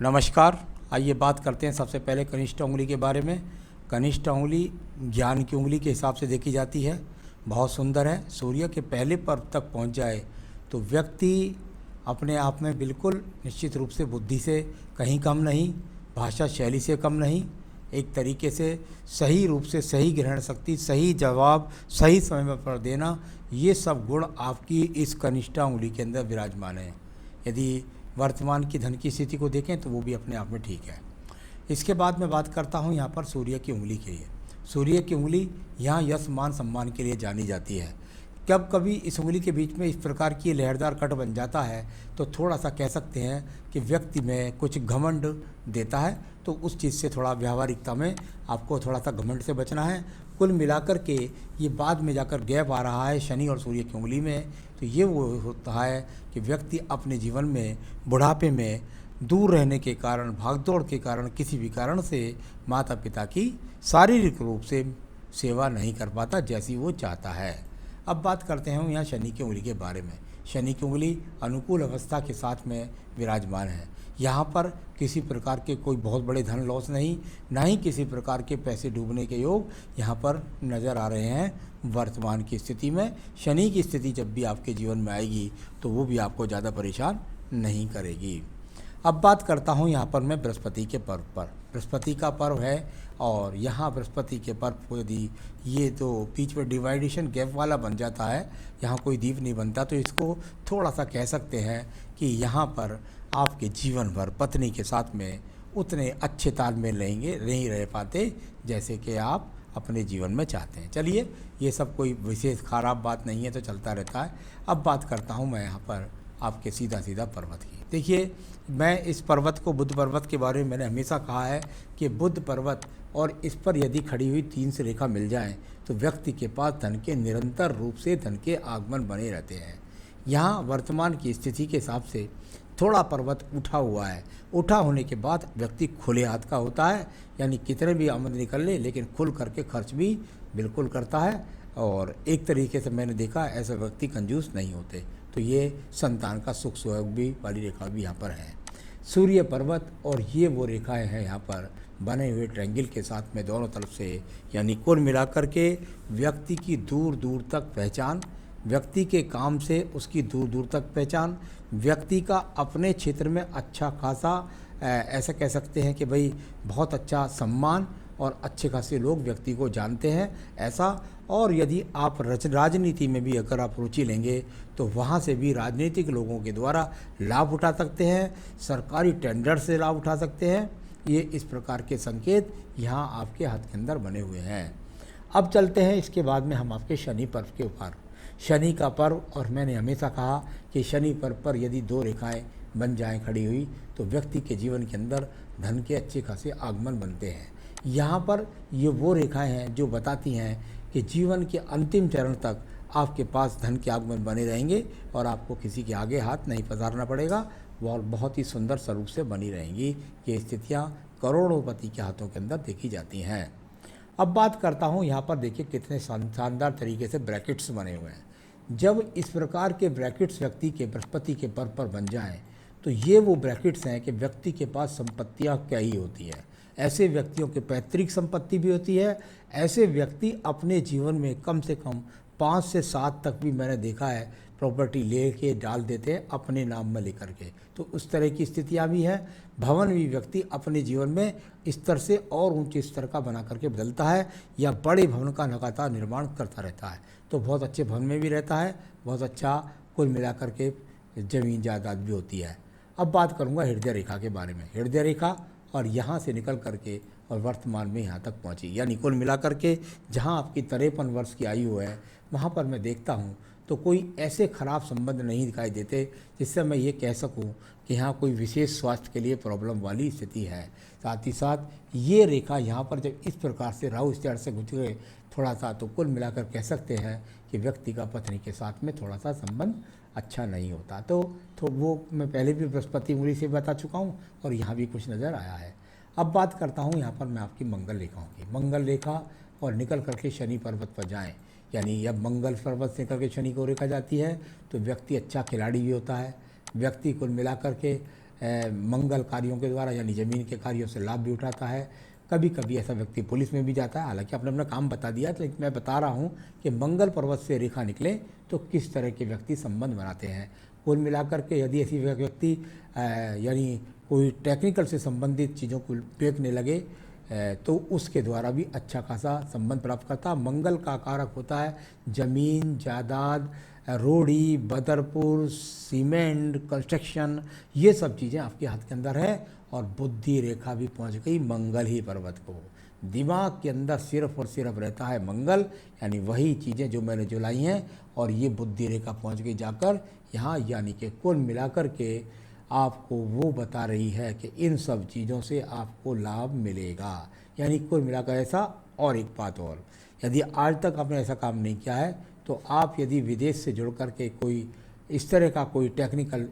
नमस्कार। आइए बात करते हैं सबसे पहले कनिष्ठ उंगली के बारे में। कनिष्ठ उंगली ज्ञान की उंगली के हिसाब से देखी जाती है। बहुत सुंदर है। सूर्य के पहले पर्व तक पहुंच जाए तो व्यक्ति अपने आप में बिल्कुल निश्चित रूप से बुद्धि से कहीं कम नहीं, भाषा शैली से कम नहीं, एक तरीके से सही रूप से सही ग्रहण शक्ति, सही जवाब सही समय पर देना, ये सब गुण आपकी इस कनिष्ठा उंगली के अंदर विराजमान है। यदि वर्तमान की धन की स्थिति को देखें तो वो भी अपने आप में ठीक है। इसके बाद मैं बात करता हूँ यहाँ पर सूर्य की उंगली के लिए। सूर्य की उंगली यहाँ यश मान सम्मान के लिए जानी जाती है। जब कभी इस उंगली के बीच में इस प्रकार की लहरदार कट बन जाता है तो थोड़ा सा कह सकते हैं कि व्यक्ति में कुछ घमंड देता है, तो उस चीज़ से थोड़ा व्यावहारिकता में आपको थोड़ा सा घमंड से बचना है। कुल मिलाकर के ये बाद में जाकर गैप आ रहा है शनि और सूर्य की उंगली में, तो ये वो होता है कि व्यक्ति अपने जीवन में बुढ़ापे में दूर रहने के कारण, भागदौड़ के कारण, किसी भी कारण से माता पिता की शारीरिक रूप से सेवा नहीं कर पाता जैसी वो चाहता है। अब बात करते हैं हम यहाँ शनि की उंगली के बारे में। शनि की उंगली अनुकूल अवस्था के साथ में विराजमान है। यहाँ पर किसी प्रकार के कोई बहुत बड़े धन लॉस नहीं, ना ही किसी प्रकार के पैसे डूबने के योग यहाँ पर नज़र आ रहे हैं। वर्तमान की स्थिति में शनि की स्थिति जब भी आपके जीवन में आएगी तो वो भी आपको ज़्यादा परेशान नहीं करेगी। अब बात करता हूँ यहाँ पर मैं बृहस्पति के पर्व पर। बृहस्पति का पर्व है और यहाँ बृहस्पति के पर्व को यदि ये तो बीच में डिवाइडेशन गैप वाला बन जाता है, यहाँ कोई दीप नहीं बनता, तो इसको थोड़ा सा कह सकते हैं कि यहाँ पर आपके जीवन भर पत्नी के साथ में उतने अच्छे तालमेल नहीं रह पाते जैसे कि आप अपने जीवन में चाहते हैं। चलिए, ये सब कोई विशेष खराब बात नहीं है, तो चलता रहता है। अब बात करता हूँ मैं यहाँ पर आपके सीधा पर्वत की। देखिए, मैं इस पर्वत को बुध पर्वत के बारे में मैंने हमेशा कहा है कि बुध पर्वत और इस पर यदि खड़ी हुई 3 से रेखा मिल जाए तो व्यक्ति के पास धन के निरंतर रूप से धन के आगमन बने रहते हैं। यहाँ वर्तमान की स्थिति के हिसाब से थोड़ा पर्वत उठा हुआ है। उठा होने के बाद व्यक्ति खुले हाथ का होता है, यानी कितने भी आमदनी निकल ले लेकिन खुल करके खर्च भी बिल्कुल करता है। और एक तरीके से मैंने देखा ऐसे व्यक्ति कंजूस नहीं होते। तो ये संतान का सुख सुयोग भी वाली रेखा भी यहाँ पर है। सूर्य पर्वत और ये वो रेखाएं हैं यहाँ पर बने हुए ट्रायंगल के साथ में दोनों तरफ से, यानी कुल मिलाकर के व्यक्ति की दूर दूर तक पहचान, व्यक्ति के काम से उसकी दूर दूर तक पहचान, व्यक्ति का अपने क्षेत्र में अच्छा खासा ऐसा कह सकते हैं कि भाई बहुत अच्छा सम्मान और अच्छे खासे लोग व्यक्ति को जानते हैं ऐसा। और यदि आप राजनीति में भी अगर आप रुचि लेंगे तो वहाँ से भी राजनीतिक लोगों के द्वारा लाभ उठा सकते हैं, सरकारी टेंडर से लाभ उठा सकते हैं। ये इस प्रकार के संकेत यहाँ आपके हाथ के अंदर बने हुए हैं। अब चलते हैं इसके बाद में हम आपके शनि पर्व के ऊपर। शनि का पर्व, और मैंने हमेशा कहा कि शनि पर्व पर यदि 2 रेखाएं बन जाएं खड़ी हुई तो व्यक्ति के जीवन के अंदर धन के अच्छे खासे आगमन बनते हैं। यहाँ पर ये वो रेखाएं हैं जो बताती हैं कि जीवन के अंतिम चरण तक आपके पास धन के आगमन बने रहेंगे और आपको किसी के आगे हाथ नहीं पसारना पड़ेगा, वो बहुत ही सुंदर स्वरूप से बनी रहेंगी। ये स्थितियाँ करोड़ोंपति के हाथों के अंदर देखी जाती हैं। अब बात करता हूँ यहाँ पर देखिए कितने शानदार तरीके से ब्रैकेट्स बने हुए हैं। जब इस प्रकार के ब्रैकेट्स व्यक्ति के बृहस्पति के पर्व पर बन जाएं तो ये वो ब्रैकेट्स हैं कि व्यक्ति के पास संपत्तियाँ क्या ही होती है। ऐसे व्यक्तियों के पैतृक संपत्ति भी होती है। ऐसे व्यक्ति अपने जीवन में कम से कम 5 से 7 तक भी मैंने देखा है प्रॉपर्टी ले के डाल देते हैं अपने नाम में लेकर के, तो उस तरह की स्थितियाँ भी हैं। भवन भी व्यक्ति अपने जीवन में स्तर से और ऊंचे स्तर का बना करके बदलता है या बड़े भवन का लगातार निर्माण करता रहता है, तो बहुत अच्छे भवन में भी रहता है, बहुत अच्छा कुल मिलाकर के ज़मीन जायदाद भी होती है। अब बात करूँगा हृदय रेखा के बारे में। हृदय रेखा और यहाँ से निकल करके और वर्तमान में यहाँ तक पहुँची, यानी कुल मिलाकर के जहाँ आपकी 53 वर्ष की आयु है वहाँ पर मैं देखता हूँ तो कोई ऐसे खराब संबंध नहीं दिखाई देते जिससे मैं ये कह सकूँ कि यहाँ कोई विशेष स्वास्थ्य के लिए प्रॉब्लम वाली स्थिति है। साथ ही साथ ये रेखा यहाँ पर जब इस प्रकार से राहु स्तर से गुजरे थोड़ा सा, तो कुल मिलाकर कह सकते हैं कि व्यक्ति का पत्नी के साथ में थोड़ा सा संबंध अच्छा नहीं होता। तो वो मैं पहले भी बृहस्पति उंगली से बता चुका हूँ और यहाँ भी कुछ नज़र आया है। अब बात करता हूँ यहाँ पर मैं आपकी मंगल रेखाओं की। मंगल रेखा और निकल करके शनि पर्वत पर जाएं, यानी जब मंगल पर्वत से निकल के शनि को रेखा जाती है तो व्यक्ति अच्छा खिलाड़ी भी होता है। व्यक्ति कुल मिलाकर के मंगल कार्यों के द्वारा यानी ज़मीन के कार्यों से लाभ भी उठाता है। कभी कभी ऐसा व्यक्ति पुलिस में भी जाता है। हालांकि आपने अपना काम बता दिया, तो मैं बता रहा हूँ कि मंगल पर्वत से रेखा निकले तो किस तरह के व्यक्ति संबंध बनाते हैं। कुल मिलाकर के यदि ऐसी व्यक्ति यानी कोई टेक्निकल से संबंधित चीज़ों को देखने लगे तो उसके द्वारा भी अच्छा खासा संबंध प्राप्त करता है। मंगल का कारक होता है ज़मीन, जायदाद, रोड़ी, बदरपुर, सीमेंट, कंस्ट्रक्शन, ये सब चीज़ें आपके हाथ के अंदर है। और बुद्धि रेखा भी पहुंच गई मंगल ही पर्वत को। दिमाग के अंदर सिर्फ और सिर्फ रहता है मंगल, यानी वही चीज़ें जो मैंने जुलाई हैं, और ये बुद्धि रेखा पहुंच गई जाकर यहाँ, यानी कि कुल मिलाकर के आपको वो बता रही है कि इन सब चीज़ों से आपको लाभ मिलेगा। यानी कुल मिलाकर ऐसा। और एक बात और, यदि आज तक आपने ऐसा काम नहीं किया है तो आप यदि विदेश से जुड़ कर के कोई इस तरह का कोई टेक्निकल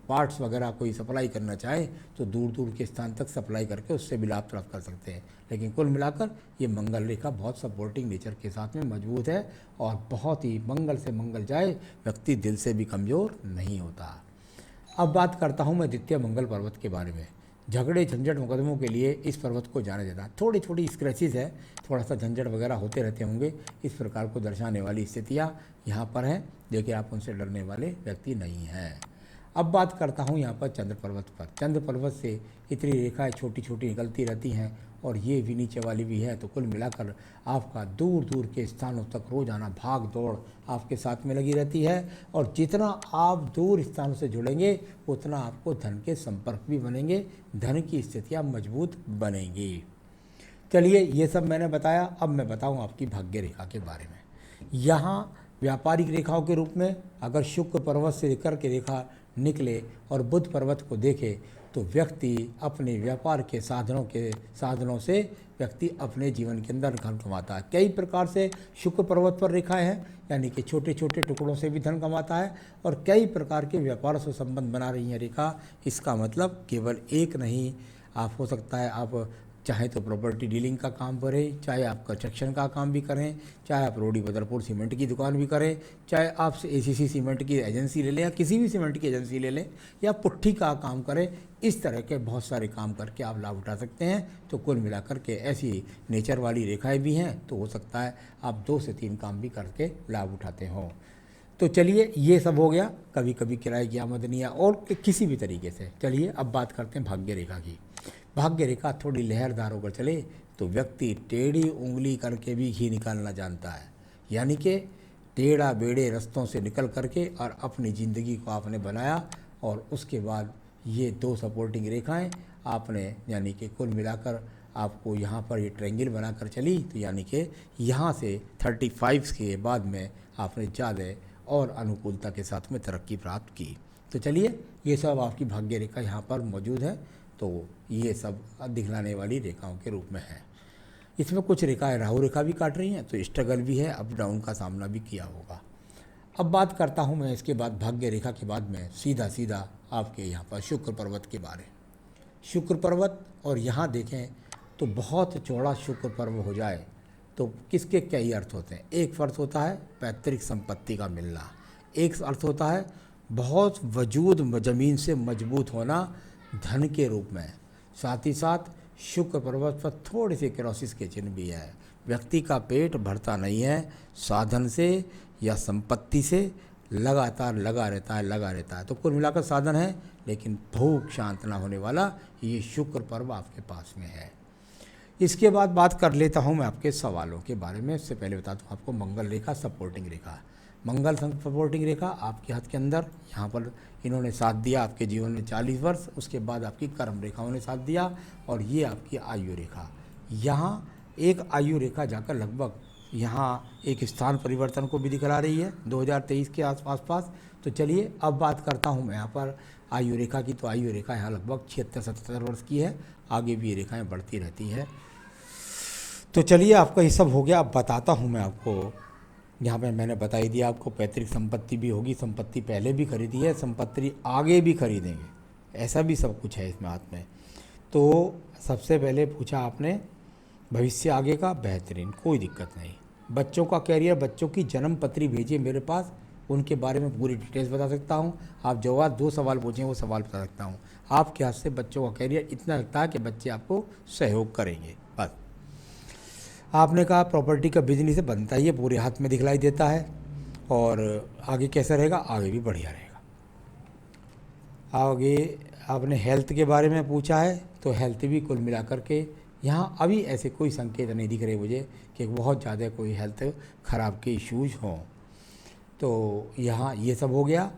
पार्ट्स वगैरह कोई सप्लाई करना चाहें तो दूर दूर के स्थान तक सप्लाई करके उससे भी लाभ प्राप्त कर सकते हैं। लेकिन कुल मिलाकर ये मंगल रेखा बहुत सपोर्टिंग नेचर के साथ में मजबूत है और बहुत ही मंगल से मंगल जाए, व्यक्ति दिल से भी कमज़ोर नहीं होता। अब बात करता हूँ मैं द्वितीय मंगल पर्वत के बारे में। झगड़े झंझट मुकदमों के लिए इस पर्वत को जाना जाता है। थोड़ी छोटी स्क्रैचेस है, थोड़ा सा झंझट वगैरह होते रहते होंगे, इस प्रकार को दर्शाने वाली स्थितियाँ यहाँ पर हैं, जो कि आप उनसे डरने वाले व्यक्ति नहीं हैं। अब बात करता हूँ यहाँ पर चंद्र पर्वत पर। चंद्र पर्वत से इतनी रेखाएँ छोटी छोटी निकलती रहती हैं और ये भी नीचे वाली भी है, तो कुल मिलाकर आपका दूर दूर के स्थानों तक रोजाना भाग दौड़ आपके साथ में लगी रहती है। और जितना आप दूर स्थानों से जुड़ेंगे उतना आपको धन के संपर्क भी बनेंगे, धन की स्थितियाँ मजबूत बनेंगी। चलिए, ये सब मैंने बताया। अब मैं बताऊँ आपकी भाग्य रेखा के बारे में। यहाँ व्यापारिक रेखाओं के रूप में अगर शुक्र पर्वत से लेकर के रेखा निकले और बुध पर्वत को देखे तो व्यक्ति अपने व्यापार के साधनों से व्यक्ति अपने जीवन के अंदर धन कमाता है। कई प्रकार से शुक्र पर्वत पर रेखाएं हैं, यानी कि छोटे छोटे टुकड़ों से भी धन कमाता है, और कई प्रकार के व्यापार से संबंध बना रही है रेखा। इसका मतलब केवल एक नहीं, आप हो सकता है आप चाहे तो प्रॉपर्टी डीलिंग का काम करें, चाहे आप कंस्ट्रक्शन का काम भी करें, चाहे आप रोडी बदरपुर सीमेंट की दुकान भी करें, चाहे आप एसीसी सीमेंट की एजेंसी ले लें या किसी भी सीमेंट की एजेंसी ले लें, या पुट्ठी का काम करें। इस तरह के बहुत सारे काम करके आप लाभ उठा सकते हैं। तो कुल मिलाकर के ऐसी नेचर वाली रेखाएं भी हैं, तो हो सकता है आप 2 से 3 काम भी करके लाभ उठाते हों। तो चलिए, ये सब हो गया कभी कभी किराए की आमदनी और किसी भी तरीके से। चलिए अब बात करते हैं भाग्य रेखा की। भाग्य रेखा थोड़ी लहरदार होकर चले तो व्यक्ति टेढ़ी उंगली करके भी घी निकालना जानता है, यानी कि टेढ़ा बेड़े रास्तों से निकल करके और अपनी ज़िंदगी को आपने बनाया। और उसके बाद ये 2 सपोर्टिंग रेखाएं आपने, यानी कि कुल मिलाकर आपको यहाँ पर ये ट्रायंगल बनाकर चली, तो यानी कि यहाँ से 35 के बाद में आपने ज़्यादा और अनुकूलता के साथ में तरक्की प्राप्त की। तो चलिए, ये सब आपकी भाग्य रेखा यहाँ पर मौजूद है। तो ये सब दिखलाने वाली रेखाओं के रूप में है। इसमें कुछ रेखाएं राहु रेखा भी काट रही हैं, तो स्ट्रगल भी है, अप डाउन का सामना भी किया होगा। अब बात करता हूँ मैं इसके बाद भाग्य रेखा के बाद में सीधा आपके यहाँ पर शुक्र पर्वत के बारे। शुक्र पर्वत, और यहाँ देखें तो बहुत चौड़ा शुक्र पर्व हो जाए तो किसके कई अर्थ होते हैं। एक अर्थ होता है पैतृक संपत्ति का मिलना, एक अर्थ होता है बहुत वजूद ज़मीन से मजबूत होना धन के रूप में। साथ ही साथ शुक्र पर्वत पर थोड़े से क्रोसिस के चिन्ह भी है। व्यक्ति का पेट भरता नहीं है, साधन से या संपत्ति से लगातार लगा रहता है। तो कुल मिलाकर साधन है, लेकिन भूख शांत ना होने वाला ये शुक्र पर्व आपके पास में है। इसके बाद बात कर लेता हूँ मैं आपके सवालों के बारे में। इससे पहले बता दूँ आपको मंगल रेखा सपोर्टिंग रेखा। मंगल सपोर्टिंग रेखा आपके हाथ के अंदर, यहाँ पर इन्होंने साथ दिया आपके जीवन में 40 वर्ष। उसके बाद आपकी कर्म रेखाओं ने साथ दिया, और ये आपकी आयु रेखा। यहाँ एक आयु रेखा जाकर लगभग यहाँ एक स्थान परिवर्तन को भी दिखला रही है 2023 के आसपास। तो चलिए अब बात करता हूँ मैं यहाँ पर आयु रेखा की। तो आयु रेखा यहाँ लगभग 76-77 वर्ष की है, आगे भी ये रेखाएँ बढ़ती रहती हैं। तो चलिए, आपका ये सब हो गया। अब बताता हूँ मैं आपको, यहाँ पे मैंने बता ही दिया आपको पैतृक संपत्ति भी होगी, संपत्ति पहले भी खरीदी है, संपत्ति आगे भी खरीदेंगे, ऐसा भी सब कुछ है इसमें हाथ में। तो सबसे पहले पूछा आपने भविष्य आगे का, बेहतरीन, कोई दिक्कत नहीं। बच्चों का कैरियर, बच्चों की जन्म पत्री भेजिए मेरे पास, उनके बारे में पूरी डिटेल्स बता सकता हूँ। आप जो बात 2 सवाल पूछें वो सवाल बता सकता हूँ। आपके हाथ से बच्चों का करियर इतना लगता है कि बच्चे आपको सहयोग करेंगे। बस आपने कहा प्रॉपर्टी का बिजनेस बनता ही है, पूरे हाथ में दिखलाई देता है। और आगे कैसा रहेगा? आगे भी बढ़िया रहेगा। आगे आपने हेल्थ के बारे में पूछा है, तो हेल्थ भी कुल मिलाकर के यहाँ अभी ऐसे कोई संकेत नहीं दिख रहे मुझे कि बहुत ज़्यादा कोई हेल्थ ख़राब के इश्यूज हों। तो यहाँ ये सब हो गया।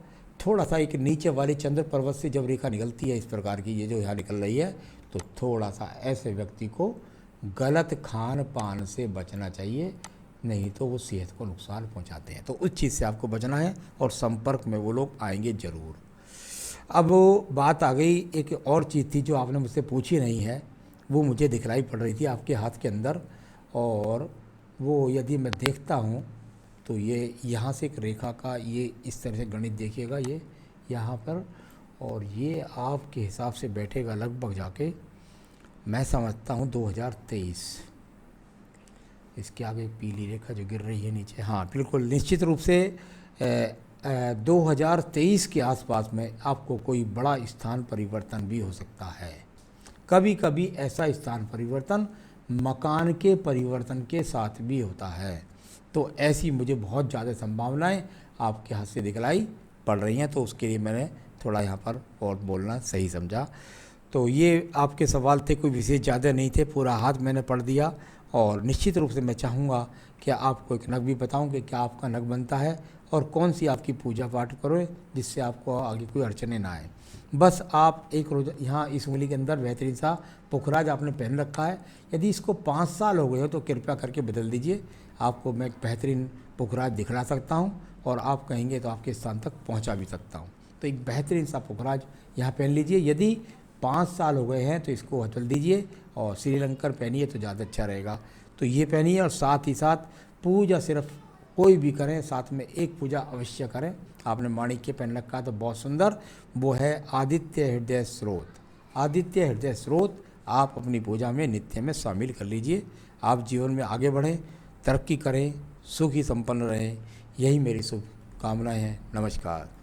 थोड़ा सा एक नीचे वाले चंद्र पर्वत से जब रेखा निकलती है इस प्रकार की, ये जो यहाँ निकल रही है, तो थोड़ा सा ऐसे व्यक्ति को गलत खान पान से बचना चाहिए, नहीं तो वो सेहत को नुकसान पहुँचाते हैं। तो उस चीज़ से आपको बचना है और संपर्क में वो लोग आएंगे ज़रूर। अब वो बात आ गई, एक और चीज़ थी जो आपने मुझसे पूछी नहीं है, वो मुझे दिखलाई पड़ रही थी आपके हाथ के अंदर। और वो यदि मैं देखता हूँ तो ये यहाँ से एक रेखा का ये इस तरह से गणित देखिएगा, ये यहाँ पर, और ये आपके हिसाब से बैठेगा लगभग जाके, मैं समझता हूँ 2023। इसके आगे पीली रेखा जो गिर रही है नीचे, हाँ बिल्कुल निश्चित रूप से 2023 के आसपास में आपको कोई बड़ा स्थान परिवर्तन भी हो सकता है। कभी कभी ऐसा स्थान परिवर्तन मकान के परिवर्तन के साथ भी होता है। तो ऐसी मुझे बहुत ज़्यादा संभावनाएं आपके हाथ से दिखलाई पड़ रही हैं, तो उसके लिए मैंने थोड़ा यहाँ पर और बोलना सही समझा। तो ये आपके सवाल थे, कोई विशेष ज़्यादा नहीं थे, पूरा हाथ मैंने पढ़ दिया। और निश्चित रूप से मैं चाहूँगा कि आपको एक नग भी बताऊँ कि क्या आपका नग बनता है और कौन सी आपकी पूजा पाठ करो जिससे आपको आगे कोई अड़चने ना आए। बस आप एक रोज़ यहाँ इस उंगली के अंदर बेहतरीन सा पुखराज आपने पहन रखा है, यदि इसको 5 साल हो गए हो तो कृपया करके बदल दीजिए। आपको मैं एक बेहतरीन पुखराज दिखला सकता हूँ और आप कहेंगे तो आपके स्थान तक पहुँचा भी सकता हूँ। तो एक बेहतरीन सा पुखराज यहाँ पहन लीजिए। यदि 5 साल हो गए हैं तो इसको बदल दीजिए और श्रीलंकर पहनिए तो ज़्यादा अच्छा रहेगा। तो ये पहनिए और साथ ही साथ पूजा सिर्फ कोई भी करें, साथ में एक पूजा अवश्य करें। आपने माणिक्य पहन रखा तो बहुत सुंदर, वो है आदित्य हृदय स्रोत। आदित्य हृदय स्रोत आप अपनी पूजा में नित्य में शामिल कर लीजिए। आप जीवन में आगे बढ़ें, तरक्की करें, सुखी संपन्न रहें, यही मेरी शुभकामनाएं हैं। नमस्कार।